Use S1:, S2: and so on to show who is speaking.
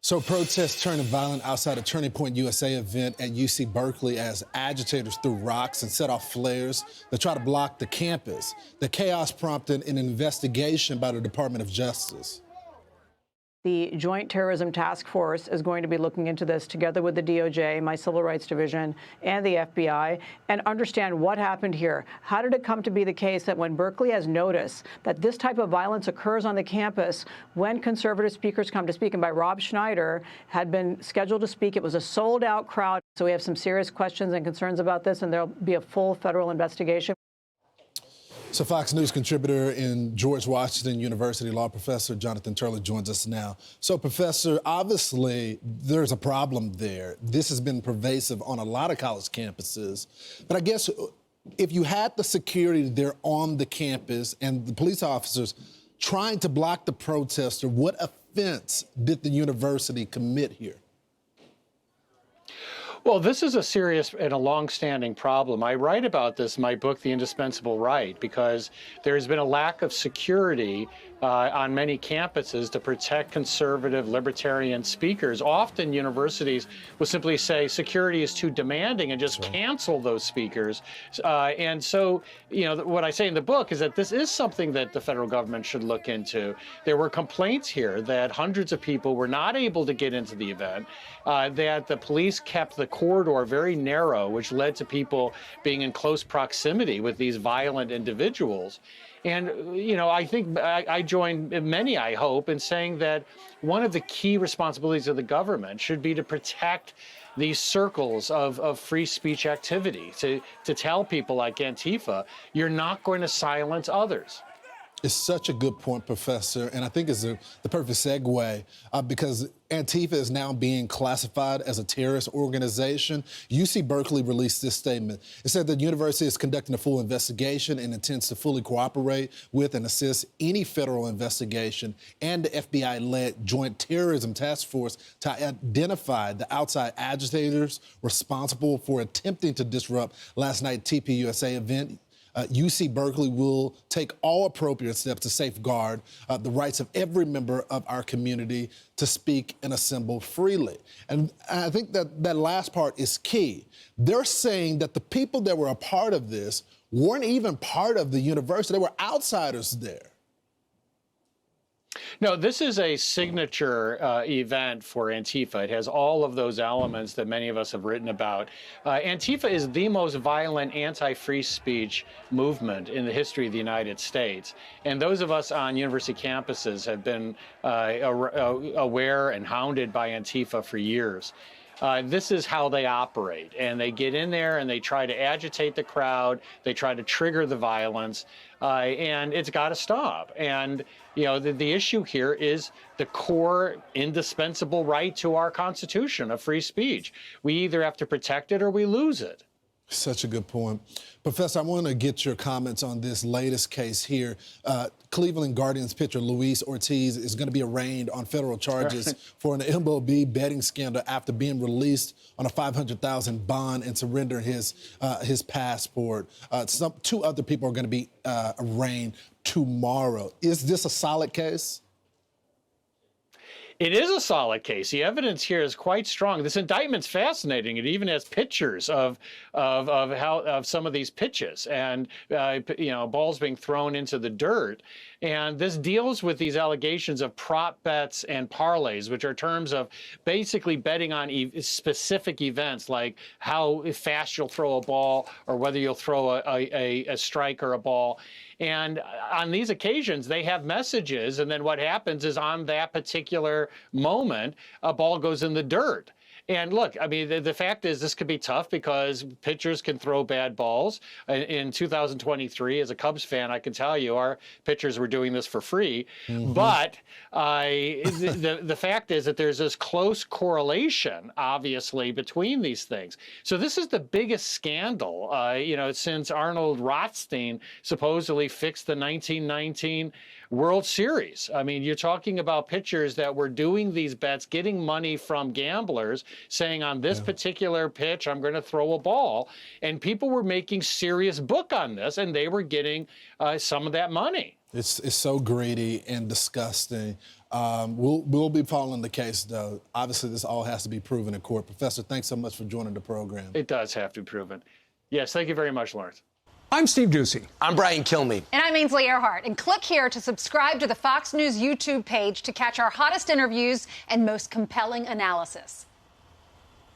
S1: So protests turning violent outside a Turning Point USA event at UC Berkeley as agitators threw rocks and set off flares that try to block the campus. The chaos prompted an investigation by the Department of Justice.
S2: The Joint Terrorism Task Force is going to be looking into this together with the DOJ, my Civil Rights Division, and the FBI, and understand what happened here. How did it come to be the case that when Berkeley has noticed that this type of violence occurs on the campus, when conservative speakers come to speak, and by Rob Schneider had been scheduled to speak, it was a sold-out crowd. So we have some serious questions and concerns about this, and there'll be a full federal investigation.
S1: So Fox News contributor and George Washington University law professor Jonathan Turley joins us now. So Professor, obviously there's a problem there. This has been pervasive on a lot of college campuses. But I guess if you had the security there on the campus and the police officers trying to block the protester, what offense did the university commit here?
S3: Well, this is a serious and a long-standing problem. I write about this in my book, The Indispensable Right, because there's been a lack of security on many campuses to protect conservative, libertarian speakers. Often universities will simply say security is too demanding and just cancel those speakers. And so, you know, what I say in the book is that this is something that the federal government should look into. There were complaints here that hundreds of people were not able to get into the event, that the police kept the corridor very narrow, which led to people being in close proximity with these violent individuals. And, you know, I think I join many, I hope, in saying that one of the key responsibilities of the government should be to protect these circles of free speech activity, to tell people like Antifa, you're not going to silence others.
S1: It's such a good point, Professor, and I think it's the perfect segue because Antifa is now being classified as a terrorist organization. UC Berkeley released this statement. It said that the university is conducting a full investigation and intends to fully cooperate with and assist any federal investigation and the FBI-led Joint Terrorism Task Force to identify the outside agitators responsible for attempting to disrupt last night's TPUSA event. UC Berkeley will take all appropriate steps to safeguard the rights of every member of our community to speak and assemble freely. And I think that that last part is key. They're saying that the people that were a part of this weren't even part of the university. They were outsiders there.
S3: No, this is a signature event for Antifa. It has all of those elements that many of us have written about. Antifa is the most violent anti-free speech movement in the history of the United States. And those of us on university campuses have been aware and hounded by Antifa for years. This is how they operate, and they get in there and they try to agitate the crowd, they try to trigger the violence, and it's got to stop. And you know, the issue here is the core indispensable right to our Constitution of free speech. We either have to protect it or we lose it.
S1: Such a good point. Professor, I want to get your comments on this latest case here. Cleveland Guardians pitcher Luis Ortiz is going to be arraigned on federal charges for an MLB betting scandal after being released on a $500,000 bond and surrendering his passport. Two other people are going to be arraigned tomorrow. Is this a solid case?
S3: It is a solid case. The evidence here is quite strong. This indictment's fascinating. It even has pictures of some of these pitches and you know, balls being thrown into the dirt. And this deals with these allegations of prop bets and parlays, which are terms of basically betting on specific events, like how fast you'll throw a ball or whether you'll throw a strike or a ball. And on these occasions, they have messages, and then what happens is on that particular moment, a ball goes in the dirt. And look, I mean, the fact is this could be tough because pitchers can throw bad balls. In 2023, as a Cubs fan, I can tell you our pitchers were doing this for free. But the fact is that there's this close correlation, obviously, between these things. So this is the biggest scandal, you know, since Arnold Rothstein supposedly fixed the 1919 World Series. I mean, you're talking about pitchers that were doing these bets, getting money from gamblers, saying on this particular pitch, I'm going to throw a ball. And people were making serious book on this, and they were getting some of that money.
S1: It's so greedy and disgusting. We'll be following the case, though. Obviously, this all has to be proven in court. Professor, thanks so much for joining the program.
S3: It does have to be proven. Yes, thank you very much, Lawrence.
S4: I'm Steve Ducey.
S5: I'm Brian Kilmeade.
S6: And I'm Ainsley Earhart. And click here to subscribe to the Fox News YouTube page to catch our hottest interviews and most compelling analysis.